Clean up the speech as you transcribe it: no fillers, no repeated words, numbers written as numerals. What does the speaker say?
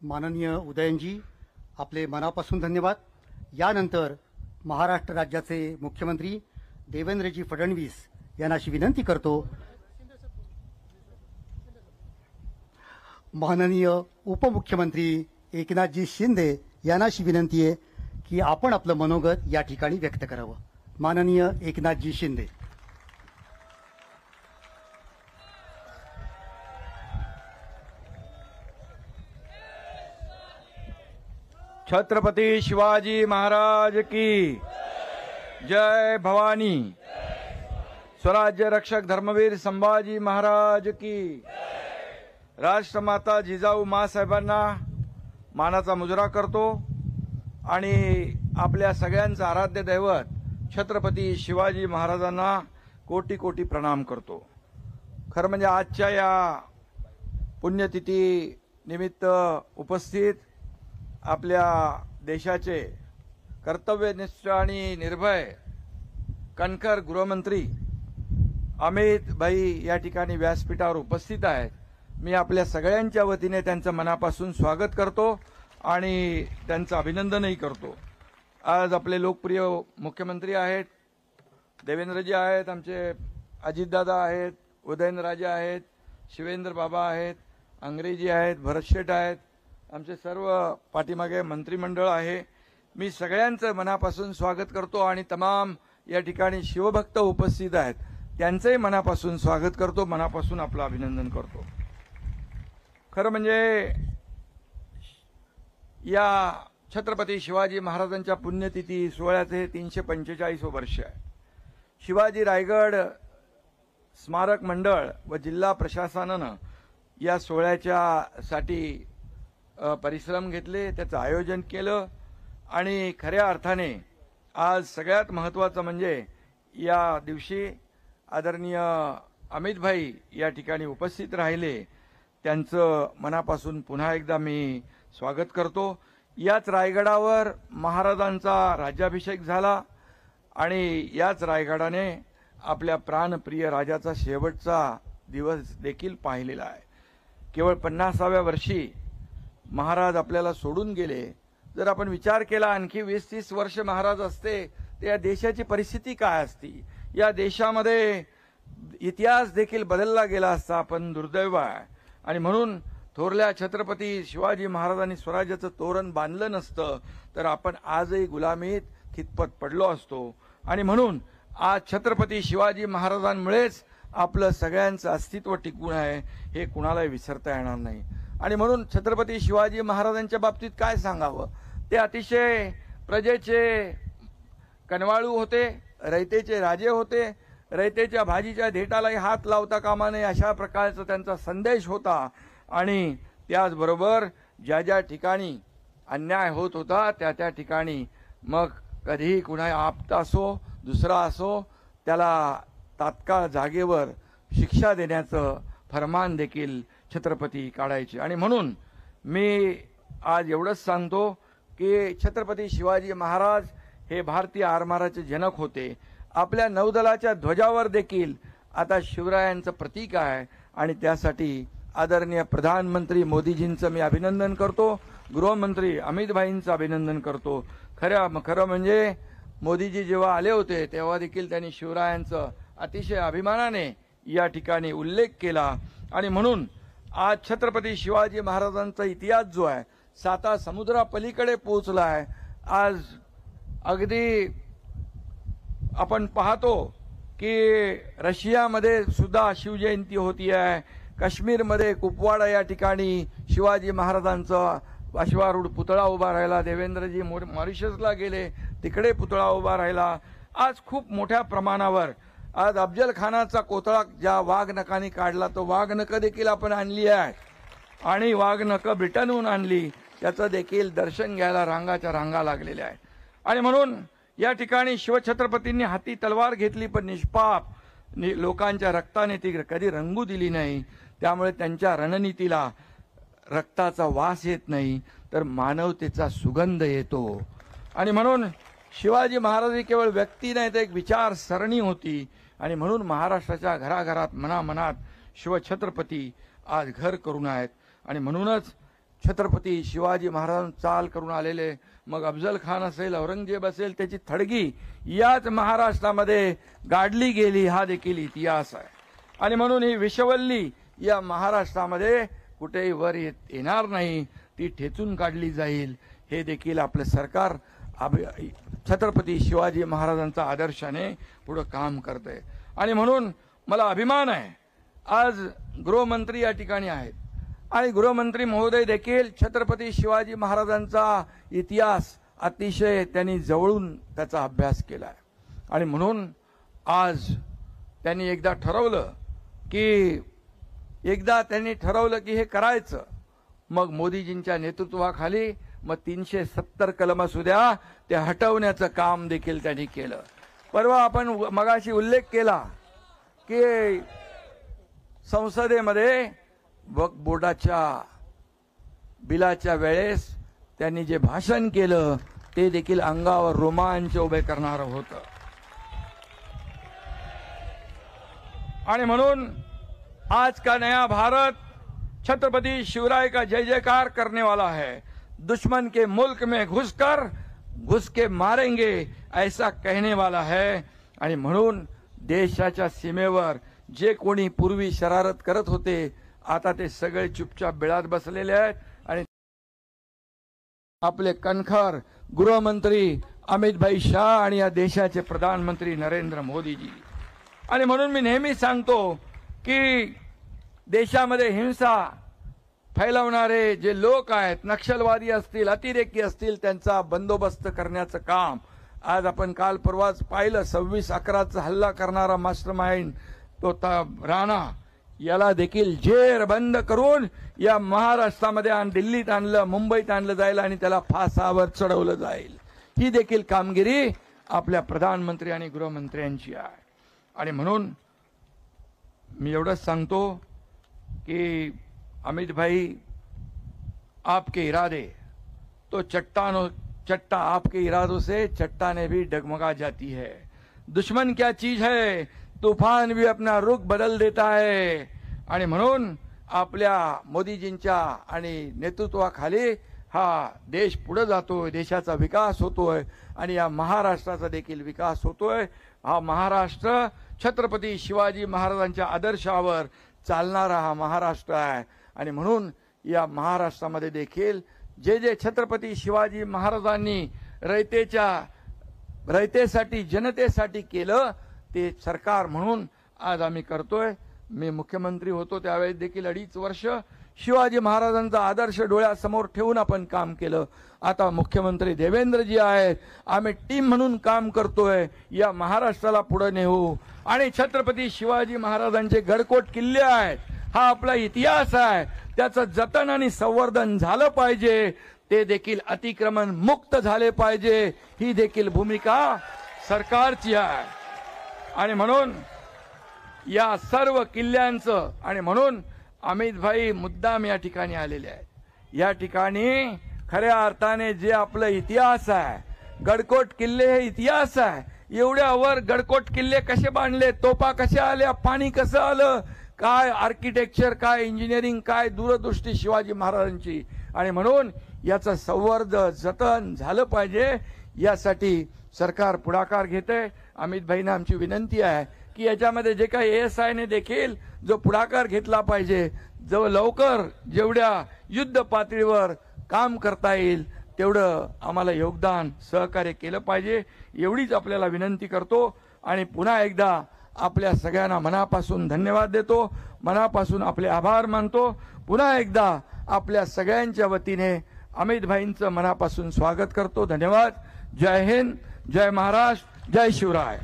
माननीय उदयनजी, आपले मनापासून धन्यवाद। यानंतर महाराष्ट्र राज्याचे मुख्यमंत्री देवेंद्रजी फडणवीस यांना अशी विनंती करतो, माननीय उपमुख्यमंत्री एकनाथजी शिंदे यांना अशी विनंती आहे की आपण आपलं मनोगत या ठिकाणी व्यक्त करावं। माननीय एकनाथजी शिंदे। छत्रपती शिवाजी महाराज की जय भवानी। स्वराज्य रक्षक धर्मवीर संभाजी महाराज की। राष्ट्रमाता जिजाऊ माँसाहेबांना मानाचा मुजरा करतो आणि आपल्या सगळ्यांचं आराध्य दैवत छत्रपती शिवाजी महाराजांना कोटी कोटी प्रणाम करतो। खरं म्हणजे आजच्या या पुण्यतिथी निमित्त उपस्थित आपल्या देशाचे कर्तव्यनिष्ठ आणि निर्भय कणखर गृहमंत्री अमित भाई या ठिकाणी व्यासपीठावर उपस्थित आहेत। मी आपल्या सगळ्यांच्या वतीने त्यांचं मनापासून स्वागत करतो आणि त्यांचं अभिनंदनही करतो। आज आपले लोकप्रिय मुख्यमंत्री आहेत, देवेंद्रजी आहेत, आमचे अजितदादा आहेत, उदयनराजे आहेत, शिवेंद्र बाबा आहेत, अंग्रेजी आहेत, भरतशेठ आहेत, आमचे सर्व पाठीमागे मंत्रिमंडळ आहे। मी सगळ्यांचं मनापासून स्वागत करतो आणि तमाम या ठिकाणी शिवभक्त उपस्थित आहेत त्यांचंही मनापासून स्वागत करतो, मनापासून आपलं अभिनंदन करतो। खरं म्हणजे या छत्रपती शिवाजी महाराजांच्या पुण्यतिथी सोहळ्याचे 345 वर्ष आहे। शिवाजी रायगड स्मारक मंडळ व जिल्हा प्रशासनानं या सोहळ्याच्यासाठी परिश्रम घेतले, त्याचं आयोजन केलं आणि खऱ्या अर्थाने आज सगळ्यात महत्त्वाचं म्हणजे या दिवशी आदरणीय अमित भाई या ठिकाणी उपस्थित राहिले, त्यांचं मनापासून पुन्हा एकदा मी स्वागत करतो। याच रायगडावर महाराजांचा राज्याभिषेक झाला आणि याच रायगडाने आपल्या प्राणप्रिय राजाचा शेवटचा दिवस देखील पाहिलेला आहे। केवळ 50व्या वर्षी महाराज आपल्याला सोडून गेले। जर आपण विचार केला आणखी 20-30 वर्ष महाराज असते तर या देशाची परिस्थिती काय असती, या देशामध्ये इतिहास देखील बदलला गेला असता, पण दुर्दैव आहे। आणि म्हणून थोरल्या छत्रपती शिवाजी महाराजांनी स्वराज्याचं तोरण बांधलं नसतं तर आपण आजही गुलामीत खितपत पडलो असतो। आणि म्हणून आज छत्रपती शिवाजी महाराजांमुळेच आपलं सगळ्यांचं अस्तित्व टिकून आहे, हे कुणालाही विसरता येणार नाही। आणि म्हणून छत्रपती शिवाजी महाराजांच्या बाबतीत काय सांगावं, ते अतिशय प्रजेचे कनवाळू होते, रयतेचे राजे होते, रयतेच्या भाजीच्या देठालाही हात लावता कामा नये अशा प्रकारचा त्यांचा संदेश होता। आणि त्याचबरोबर ज्या ज्या ठिकाणी अन्याय होत होता त्या त्या ठिकाणी मग कधीही कुणा आपता असो दुसरा असो त्याला तात्काळ जागेवर शिक्षा देण्याचं फरमान देखील छत्रपती काढायचे। आणि म्हणून मी आज एवढंच सांगतो की छत्रपती शिवाजी महाराज हे भारतीय आरमाराचे जनक होते। आपल्या नौदलाच्या ध्वजावर देखील आता शिवरायांचं प्रतीक आहे आणि त्यासाठी आदरणीय प्रधानमंत्री मोदीजींचं मी अभिनंदन करतो, गृहमंत्री अमित भाईंचं अभिनंदन करतो। खरं म्हणजे मोदीजी जेव्हा आले होते तेव्हा देखील त्यांनी शिवरायांचं अतिशय अभिमानाने या ठिकाणी उल्लेख केला। आणि म्हणून आज छत्रपती शिवाजी महाराजांचा इतिहास जो आहे 7 समुद्रापलीकडे पोहोचला आहे। आज अगदी आपण पाहतो की रशियामध्ये सुद्धा शिवजयंती होती आहे, काश्मीरमध्ये कुपवाडा या ठिकाणी शिवाजी महाराजांचा अश्वारूढ पुतळा उभा राहिला, देवेंद्रजी मॉरिशसला गेले तिकडे पुतळा उभा राहिला। आज खूप मोठ्या प्रमाणावर आज अफजल खानाचा कोतळा ज्या वाघनकाने काढला तो वाघनकं देखील आपण आणली आहे आणि वाघनकं ब्रिटनहून आणली, त्याचं देखील दर्शन घ्यायला रांगाच्या रांगा लागलेल्या आहेत। आणि म्हणून या ठिकाणी शिवछत्रपतींनी हाती तलवार घेतली पण निष्पाप लोकांच्या रक्ताने ती कधी रंगू दिली नाही, त्यामुळे त्यांच्या रणनीतीला रक्ताचा वास येत नाही तर मानवतेचा सुगंध येतो। आणि म्हणून शिवाजी महाराज ही केवळ व्यक्ती नाही तर एक विचारसरणी होती आणि म्हणून महाराष्ट्राच्या घराघरात मनामनात शिवछत्रपती आज घर करून आहेत। आणि म्हणूनच छत्रपती शिवाजी महाराजांची चाल करून आलेले, मग अफजल खान असेल, औरंगजेब असेल, त्याची थडगी याच महाराष्ट्रामध्ये गाडली गेली, हा देखील इतिहास आहे. आणि म्हणून ही विषवल्ली या महाराष्ट्रामध्ये कुठेही वर येणार नाही, ती ठेचून काढली जाईल. हे देखील आपलं सरकार छत्रपती शिवाजी महाराजांचा आदर्शाने पुढे काम करतंय. आणि म्हणून मला अभिमान आहे, आज गृहमंत्री या ठिकाणी आहेत आणि गृहमंत्री महोदय देखील छत्रपती शिवाजी महाराजांचा इतिहास अतिशय त्यांनी जवळून त्याचा अभ्यास केला आहे. आणि म्हणून आज त्यांनी एकदा ठरवलं की हे करायचं. मग मोदीजींच्या नेतृत्वाखाली मग 370 कलम असू द्या, ते हटवण्याचं काम देखील त्यांनी केलं. परवा आपण मगाशी उल्लेख केला की संसदेमध्ये वक्फ बोर्डाच्या बिलाच्या वेळेस त्यांनी जे भाषण केलं ते देखील अंगावर रोमांच उभे करणारं होतं. आणि म्हणून आज का नया भारत छत्रपति शिवराय का जय जयकार करने वाला है. दुश्मन के मुल्क में घुस के मारेंगे ऐसा कहने वाला है. आणि म्हणून देशाच्या सीमेवर जे कोणी पूर्वी शरारत करत होते, आता ते सगळे चुपचाप बिळात बसलेले आहेत. आणि आपले कणखर गृहमंत्री अमित भाई शाह आणि या देशाचे प्रधानमंत्री नरेंद्र मोदीजी. आणि म्हणून मी नेहमी सांगतो की देशामध्ये हिंसा फैलवणारे जे लोक आहेत, नक्षलवादी असतील, अतिरेकी असतील, त्यांचा बंदोबस्त करण्याचं काम आज आपण काल परवाच पाहिलं. 26/11चा हल्ला करणारा मास्टरमाइंड तो राणा, याला देखील जेरबंद करून या महाराष्ट्रामध्ये दिल्लीत आणलं, मुंबईत आणलं जाईल आणि त्याला फासावर चढवलं जाईल. ही देखील कामगिरी आपल्या प्रधानमंत्री आणि गृहमंत्र्यांची आहे. आणि म्हणून मी एवढंच सांगतो कि अमित भाई, आपके इरादे तो चट्टा आपके इरादों से चट्टाने भी डगमगा जाती है. दुश्मन क्या चीज है, तूफान भी अपना रुख बदल देता है. आणि म्हणून आपल्या मोदीजींच्या आणि नेतृत्वाखाली हा देश पुढे जातोय, देशाचा विकास होतोय आणि या महाराष्ट्राचा देखील विकास होतोय. हा महाराष्ट्र छत्रपती शिवाजी महाराजांच्या आदर्शावर चालणारा हा महाराष्ट्र आहे. आणि म्हणून या महाराष्ट्रामध्ये देखील जे छत्रपती शिवाजी महाराजांनी रयतेसाठी जनतेसाठी केलं ते सरकार म्हणून आज आम्ही करतोय. मी मुख्यमंत्री होतो त्यावेळेस देखील 2.5 वर्ष शिवाजी महाराजांचा आदर्श डोळ्यासमोर ठेवून आपण काम केलं. आता मुख्यमंत्री देवेंद्रजी आहेत, आम्ही टीम म्हणून काम करतोय. या महाराष्ट्राला पुढे नेऊ आणि छत्रपती शिवाजी महाराजांचे गडकोट किल्ले आहेत, हा आपला इतिहास आहे, त्याचं जतन आणि संवर्धन झालं पाहिजे. ते देखील अतिक्रमण मुक्त झाले पाहिजे, ही देखील भूमिका सरकारची आहे. आणि म्हणून या सर्व किल्ल्यांचं, आणि म्हणून अमित भाई मुद्दाम या ठिकाणी आलेले आहेत. या ठिकाणी खऱ्या अर्थाने जे आपलं इतिहास आहे, गडकोट किल्ले हे इतिहास आहे. एवढ्यावर गडकोट किल्ले कसे बांधले, तोफा कशा आल्या, पाणी कसं आलं, काय आर्किटेक्चर, काय इंजिनिअरिंग, काय दूरदृष्टी शिवाजी महाराजांची. आणि म्हणून याचं संवर्धन जतन झालं पाहिजे, यासाठी सरकार पुढाकार घेते. अमित भाईंना आमची विनंती आहे की याच्यामध्ये जे काही ASI ने देखील जो पुढाकार घेतला पाहिजे, जो लवकर जेवढ्या युद्ध पातळीवर काम करता येईल तेवढं आम्हाला योगदान सहकार्य केलं पाहिजे, एवढीच आपल्याला विनंती करतो. आणि पुन्हा एकदा आपल्या सगळ्यांना मनापासून धन्यवाद देतो, मनापासून आपले आभार मानतो. पुन्हा एकदा आपल्या सगळ्यांच्या वतीने अमित भाईंचं मनापासून स्वागत करतो. धन्यवाद. जय हिंद, जय महाराष्ट्र, जय शिवराय.